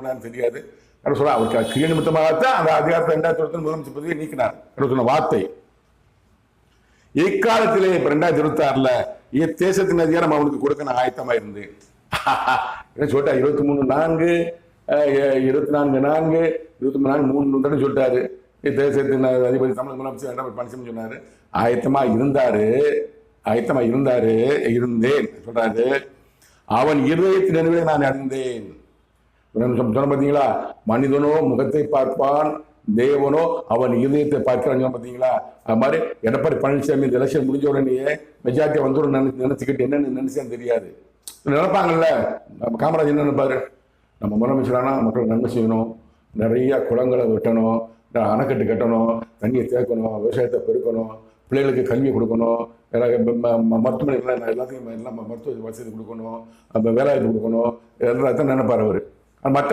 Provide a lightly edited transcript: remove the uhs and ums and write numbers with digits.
பண்ணான்னு தெரியாது. சொல்ல அவர் கிரிய நிமித்தமாகத்தான் அந்த அதிகாரத்தை 2020 முதலமைச்சர் பதவியை நீக்கினார். சொன்ன வார்த்தை இக்காலத்திலே இப்ப 2026 தேசத்தின் அதிகாரம் அவனுக்கு கொடுக்க நான் ஆயத்தமா இருந்தேன் சொல்லிட்டா. 23/4 24/4 23 தடவை சொல்லிட்டாரு. தேசத்தின் அதிபதி தமிழக முதலமைச்சர் எடப்பாடி பழனிசாமி சொன்னாரு. ஆயத்தமா இருந்தாரு இருந்தேன் சொல்றாரு. அவன் இருதயத்தின் நினைவை நான் அறிந்தேன் சொன்ன பாத்தீங்களா. மனிதனோ முகத்தை பார்ப்பான், தேவனோ அவன் இதயத்தை பார்க்கிறான் பாத்தீங்களா. அது மாதிரி எடப்பாடி பழனிசாமி இந்த எலெக்ஷன் முடிஞ்ச உடனே மெஜாரிட்டி வந்து நினைச்சுக்கிட்டு என்னன்னு நினைச்சான்னு தெரியாது. நினைப்பாங்கல்ல, நம்ம காமராஜ் என்ன நினைப்பாரு, நம்ம முதலமைச்சரானா மக்கள் நன்மை செய்யணும், நிறைய குளங்களை வெட்டணும், அணைக்கட்டு கட்டணும், தண்ணியை தேக்கணும், விவசாயத்தை பெருக்கணும், பிள்ளைகளுக்கு கல்வி கொடுக்கணும், மருத்துவமனைகள் எல்லாத்தையும் எல்லாம் மருத்துவ வசதி கொடுக்கணும், வேலைவாய்ப்பு கொடுக்கணும், எல்லாத்தையும் நினைப்பார் அவர். மற்ற